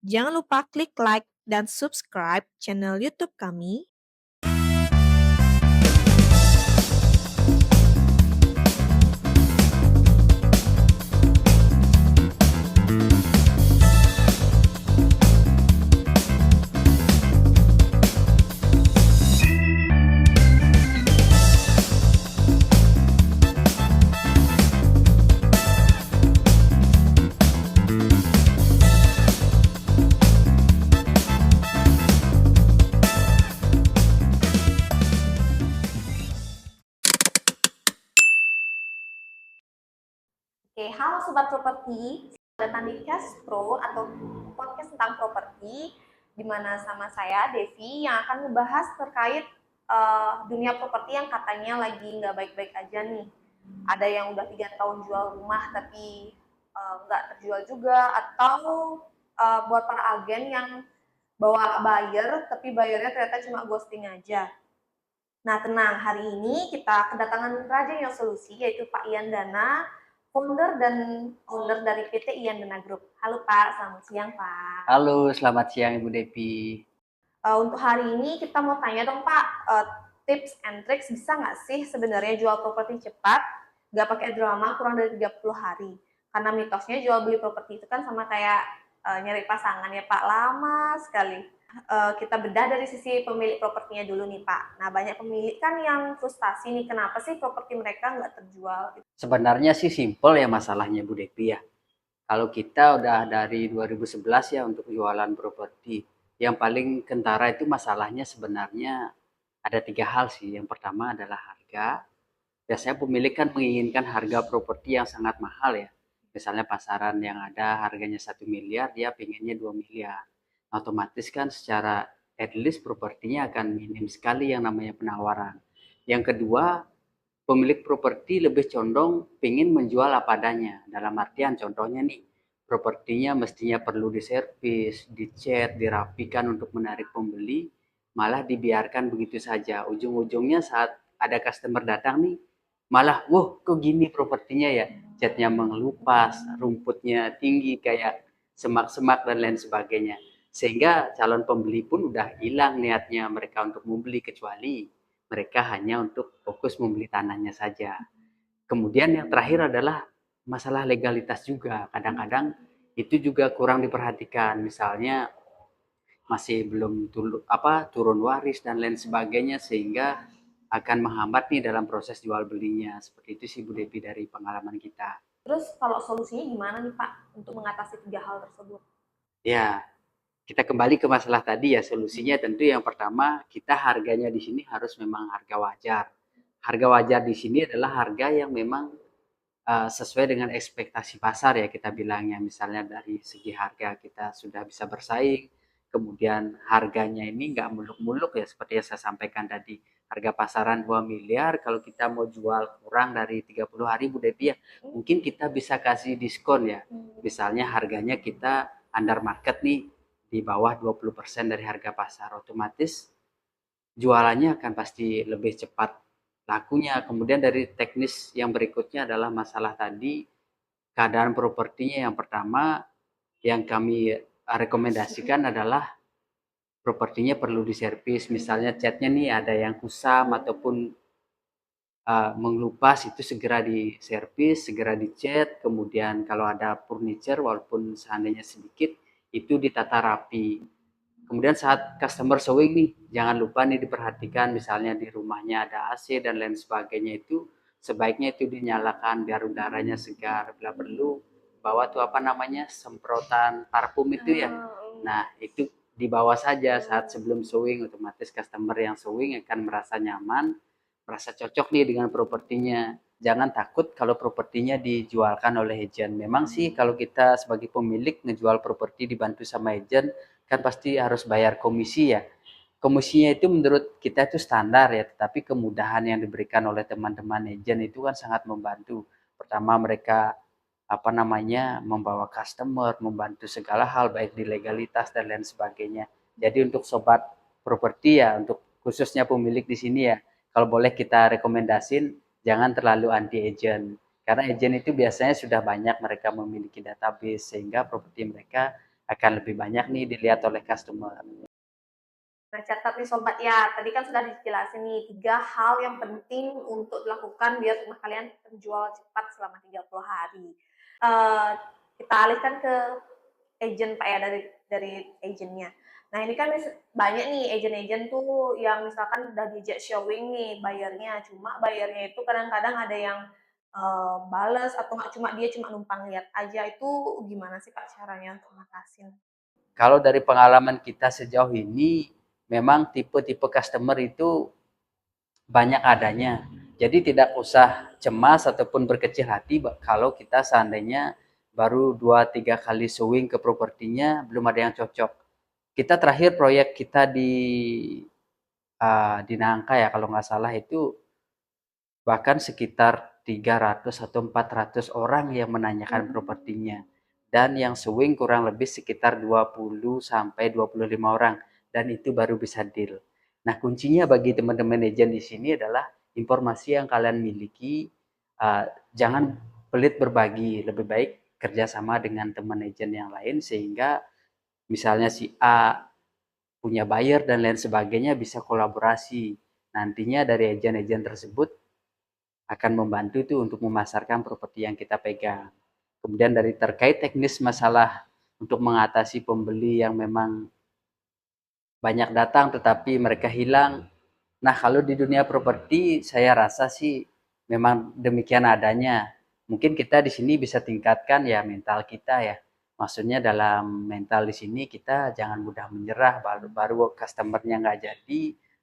Jangan lupa klik like dan subscribe channel YouTube kami. Oke, halo Sobat Properti, selamat datang di Cash Pro atau podcast tentang properti, di mana sama saya, Devi, yang akan membahas terkait dunia properti yang katanya lagi nggak baik-baik aja nih. Ada yang udah 3 tahun jual rumah tapi nggak terjual juga, atau buat para agen yang bawa buyer, tapi bayarnya ternyata cuma ghosting aja. Nah, tenang, hari ini kita kedatangan Raja yang Solusi, yaitu Pak Ian Dana, founder dan owner dari PT Ian Dana Group. Halo Pak, selamat siang Pak. Halo, selamat siang Ibu Devi. Untuk hari ini kita mau tanya dong Pak, tips and tricks bisa nggak sih sebenarnya jual properti cepat, nggak pakai drama kurang dari 30 hari? Karena mitosnya jual beli properti itu kan sama kayak nyari pasangan ya Pak, lama sekali. Kita bedah dari sisi pemilik propertinya dulu nih Pak. Nah, banyak pemilik kan yang frustasi nih, kenapa sih properti mereka nggak terjual? Sebenarnya sih simpel ya masalahnya Bu Devi ya. Kalau kita udah dari 2011 ya untuk jualan properti, yang paling kentara itu masalahnya sebenarnya ada 3 hal sih. Yang pertama adalah harga. Biasanya pemilik kan menginginkan harga properti yang sangat mahal ya. Misalnya pasaran yang ada harganya 1 miliar, dia pengennya 2 miliar. Otomatis kan secara at least propertinya akan minim sekali yang namanya penawaran. Yang kedua, pemilik properti lebih condong ingin menjual apa adanya. Dalam artian contohnya nih, propertinya mestinya perlu diservis, dicat, dirapikan untuk menarik pembeli, malah dibiarkan begitu saja. Ujung-ujungnya saat ada customer datang nih, malah, wah kok gini propertinya ya, catnya mengelupas, rumputnya tinggi kayak semak-semak dan lain sebagainya. Sehingga calon pembeli pun udah hilang niatnya mereka untuk membeli, kecuali mereka hanya untuk fokus membeli tanahnya saja. Kemudian yang terakhir adalah masalah legalitas juga. Kadang-kadang itu juga kurang diperhatikan. Misalnya masih belum turun waris dan lain sebagainya, sehingga akan menghambat nih dalam proses jual belinya. Seperti itu sih Bu Devi dari pengalaman kita. Terus kalau solusinya gimana nih Pak untuk mengatasi 3 hal tersebut? Ya, kita kembali ke masalah tadi ya, solusinya tentu yang pertama kita harganya di sini harus memang harga wajar. Harga wajar di sini adalah harga yang memang sesuai dengan ekspektasi pasar ya kita bilangnya. Misalnya dari segi harga kita sudah bisa bersaing, kemudian harganya ini nggak muluk-muluk ya seperti yang saya sampaikan tadi. Harga pasaran 2 miliar, kalau kita mau jual kurang dari 30 hari Bu Devi ya, mungkin kita bisa kasih diskon ya. Misalnya harganya kita under market nih, di bawah 20% dari harga pasar, otomatis jualannya akan pasti lebih cepat lakunya. Kemudian dari teknis yang berikutnya adalah masalah tadi keadaan propertinya. Yang pertama yang kami rekomendasikan adalah propertinya perlu diservis. Misalnya catnya nih ada yang kusam ataupun mengelupas, itu segera diservis, segera dicat. Kemudian kalau ada furniture walaupun seandainya sedikit, itu ditata rapi. Kemudian saat customer showing nih, jangan lupa nih diperhatikan, misalnya di rumahnya ada AC dan lain sebagainya, itu sebaiknya itu dinyalakan biar udaranya segar. Bila perlu bawa tuh apa namanya, semprotan parfum itu ya. Nah, itu dibawa saja saat sebelum showing, otomatis customer yang showing akan merasa nyaman, merasa cocok nih dengan propertinya. Jangan takut kalau propertinya dijualkan oleh agent. Memang sih kalau kita sebagai pemilik ngejual properti dibantu sama agent, kan pasti harus bayar komisi ya. Komisinya itu menurut kita itu standar ya, tetapi kemudahan yang diberikan oleh teman-teman agent itu kan sangat membantu. Pertama, mereka membawa customer, membantu segala hal baik di legalitas dan lain sebagainya. Jadi untuk sobat properti ya, untuk khususnya pemilik di sini ya, kalau boleh kita rekomendasin jangan terlalu anti agent. Karena agent itu biasanya sudah banyak mereka memiliki database, sehingga properti mereka akan lebih banyak nih dilihat oleh customer. Nah, catat nih sobat ya, tadi kan sudah dijelasin nih 3 hal yang penting untuk dilakukan biar rumah kalian terjual cepat selama 30 hari. Eh, kita alihkan ke agent Pak ya, dari agentnya. Nah, ini kan banyak nih agent-agent tuh yang misalkan udah diajak showing nih bayarnya, cuma bayarnya itu kadang-kadang ada yang bales atau nggak, dia cuma numpang lihat aja. Itu gimana sih Pak caranya untuk ngatasin? Kalau dari pengalaman kita sejauh ini, memang tipe-tipe customer itu banyak adanya. Jadi tidak usah cemas ataupun berkecil hati kalau kita seandainya baru 2-3 kali showing ke propertinya belum ada yang cocok. Kita terakhir proyek kita di Nangka ya kalau nggak salah itu bahkan sekitar 300 atau 400 orang yang menanyakan propertinya. Dan yang showing kurang lebih sekitar 20 sampai 25 orang. Dan itu baru bisa deal. Nah, kuncinya bagi teman-teman agent di sini adalah informasi yang kalian miliki. Jangan pelit berbagi. Lebih baik kerjasama dengan teman agent yang lain sehingga misalnya si A punya buyer dan lain sebagainya bisa kolaborasi. Nantinya dari agent-agent tersebut akan membantu itu untuk memasarkan properti yang kita pegang. Kemudian dari terkait teknis masalah untuk mengatasi pembeli yang memang banyak datang tetapi mereka hilang. Nah, kalau di dunia properti saya rasa sih memang demikian adanya. Mungkin kita di sini bisa tingkatkan ya mental kita ya. Maksudnya dalam mental di sini kita jangan mudah menyerah baru customernya nggak jadi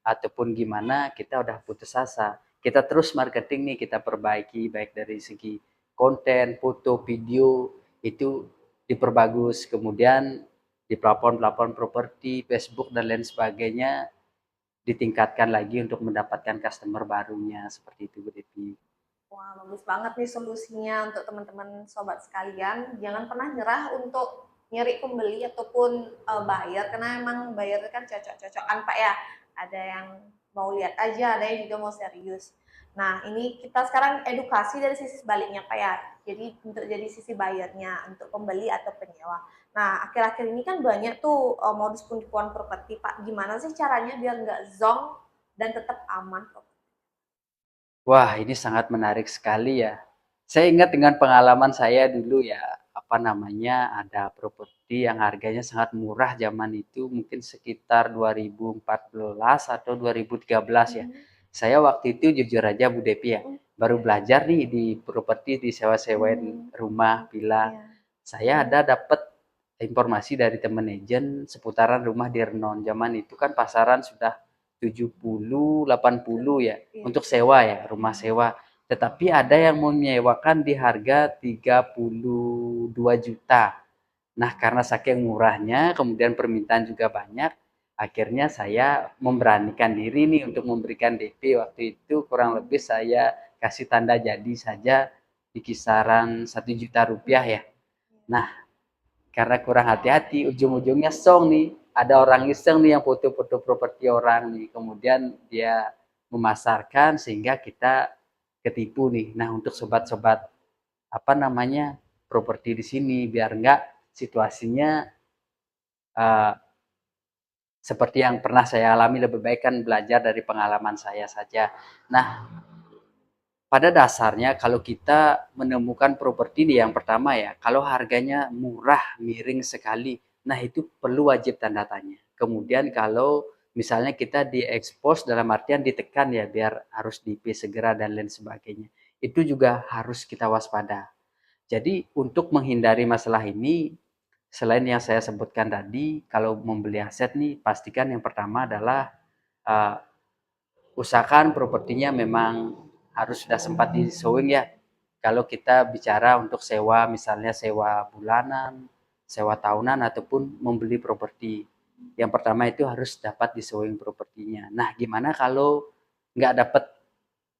ataupun gimana kita udah putus asa. Kita terus marketing nih, kita perbaiki baik dari segi konten, foto, video itu diperbagus. Kemudian di platform-platform properti, Facebook dan lain sebagainya ditingkatkan lagi untuk mendapatkan customer barunya seperti itu Bu Devi. Wah, bagus banget nih solusinya untuk teman-teman sobat sekalian. Jangan pernah nyerah untuk nyari pembeli ataupun buyer, karena emang buyer kan cocok-cocokan Pak ya. Ada yang mau lihat aja, ada yang juga mau serius. Nah, ini kita sekarang edukasi dari sisi sebaliknya Pak ya. Jadi untuk jadi sisi buyernya, untuk pembeli atau penyewa. Nah, akhir-akhir ini kan banyak tuh modus penipuan properti Pak. Gimana sih caranya biar nggak zonk dan tetap aman? Wah, ini sangat menarik sekali ya. Saya ingat dengan pengalaman saya dulu ya, apa namanya, ada properti yang harganya sangat murah zaman itu, mungkin sekitar 2014 atau 2013 ya. Saya waktu itu jujur aja Bu Depi ya, baru belajar nih di properti, di sewa-sewain rumah, villa. Saya ada dapat informasi dari teman agent seputaran rumah di Renon. Zaman itu kan pasaran sudah 70, 80 ya untuk sewa ya, rumah sewa. Tetapi ada yang menyewakan di harga 32 juta. Nah, karena saking murahnya, kemudian permintaan juga banyak, akhirnya saya memberanikan diri nih untuk memberikan DP. Waktu itu kurang lebih saya kasih tanda jadi saja di kisaran 1 juta rupiah ya. Nah, karena kurang hati-hati, ujung-ujungnya song nih. Ada orang iseng nih yang foto-foto properti orang nih. Kemudian dia memasarkan sehingga kita ketipu nih. Nah, untuk sobat-sobat apa namanya properti di sini biar enggak situasinya uh, seperti yang pernah saya alami, lebih baik kan belajar dari pengalaman saya saja. Nah, pada dasarnya kalau kita menemukan properti nih yang pertama ya, kalau harganya murah, miring sekali, nah itu perlu wajib tanda tanya. Kemudian kalau misalnya kita diekspos dalam artian ditekan ya biar harus DP segera dan lain sebagainya, itu juga harus kita waspada. Jadi untuk menghindari masalah ini, selain yang saya sebutkan tadi, kalau membeli aset nih, pastikan yang pertama adalah uh, usahakan propertinya memang harus sudah sempat di showing ya. Kalau kita bicara untuk sewa, misalnya sewa bulanan, sewa tahunan, ataupun membeli properti. Yang pertama itu harus dapat di showing propertinya. Nah, gimana kalau nggak dapat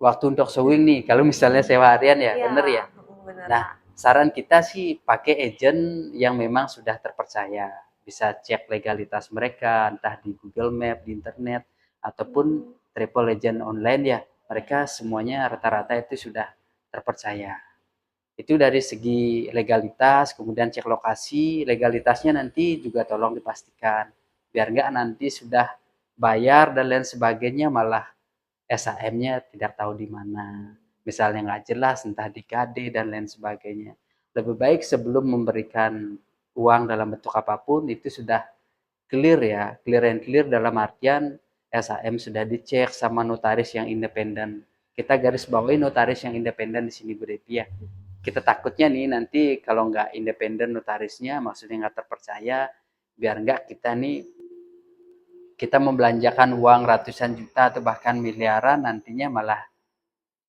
waktu untuk showing nih? Kalau misalnya sewa harian ya, bener ya? Bener, Nah, saran kita sih pakai agent yang memang sudah terpercaya. Bisa cek legalitas mereka, entah di Google Map, di internet, ataupun travel agent online ya. Mereka semuanya rata-rata itu sudah terpercaya. Itu dari segi legalitas, kemudian cek lokasi, legalitasnya nanti juga tolong dipastikan. Biar nggak nanti sudah bayar dan lain sebagainya malah SHM-nya tidak tahu di mana. Misalnya nggak jelas, entah di KD dan lain sebagainya. Lebih baik sebelum memberikan uang dalam bentuk apapun itu sudah clear ya, clear and clear dalam artian SHM sudah dicek sama notaris yang independen. Kita garis bawahi notaris yang independen di sini Bu Devi ya. Kita takutnya nih nanti kalau nggak independen notarisnya, maksudnya nggak terpercaya, biar nggak kita membelanjakan uang ratusan juta atau bahkan miliaran, nantinya malah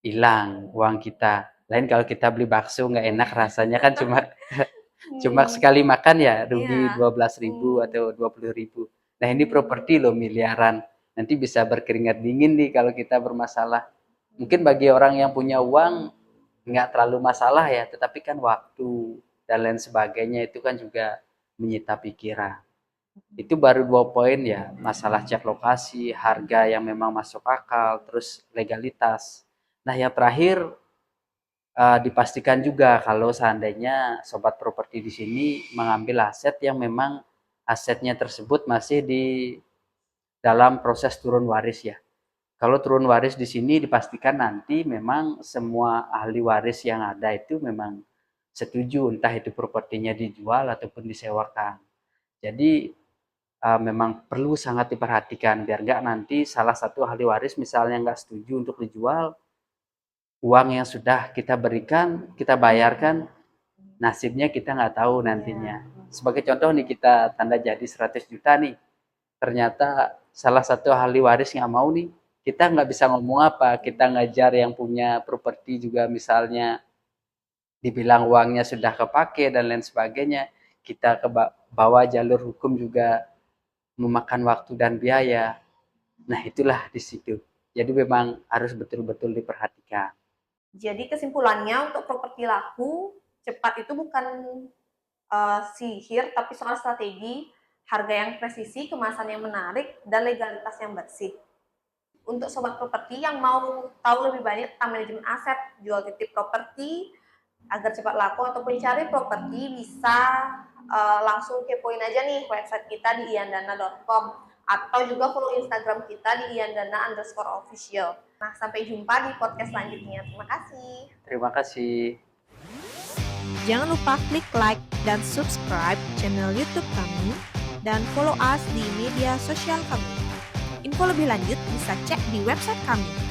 hilang uang kita. Lain kalau kita beli bakso nggak enak rasanya kan cuma sekali makan ya rugi Iya. 12.000 atau 20.000. Nah ini properti loh miliaran. Nanti bisa berkeringat dingin nih kalau kita bermasalah. Mungkin bagi orang yang punya uang nggak terlalu masalah ya, tetapi kan waktu dan lain sebagainya itu kan juga menyita pikiran. Itu baru 2 poin ya, masalah cek lokasi, harga yang memang masuk akal, terus legalitas. Nah yang terakhir dipastikan juga kalau seandainya sobat properti di sini mengambil aset yang memang asetnya tersebut masih di dalam proses turun waris ya. Kalau turun waris di sini dipastikan nanti memang semua ahli waris yang ada itu memang setuju entah itu propertinya dijual ataupun disewakan. Jadi memang perlu sangat diperhatikan biar nggak nanti salah satu ahli waris misalnya nggak setuju untuk dijual, uang yang sudah kita berikan, kita bayarkan, nasibnya kita nggak tahu nantinya. Sebagai contoh nih kita tanda jadi 100 juta nih, ternyata salah satu ahli waris nggak mau nih, kita nggak bisa ngomong apa, kita ngajar yang punya properti juga misalnya dibilang uangnya sudah kepake dan lain sebagainya, kita ke bawah jalur hukum juga memakan waktu dan biaya. Nah itulah di situ. Jadi memang harus betul-betul diperhatikan. Jadi kesimpulannya untuk properti laku cepat itu bukan sihir, tapi soal strategi, harga yang presisi, kemasan yang menarik, dan legalitas yang bersih. Untuk sobat properti yang mau tahu lebih banyak tentang manajemen aset, jual titip properti, agar cepat laku ataupun cari properti, bisa langsung kepoin aja nih website kita di iandana.com atau juga follow Instagram kita di iandana_official. Nah, sampai jumpa di podcast selanjutnya. Terima kasih. Terima kasih. Jangan lupa klik like dan subscribe channel YouTube kami dan follow us di media sosial kami. Info lebih lanjut bisa cek di website kami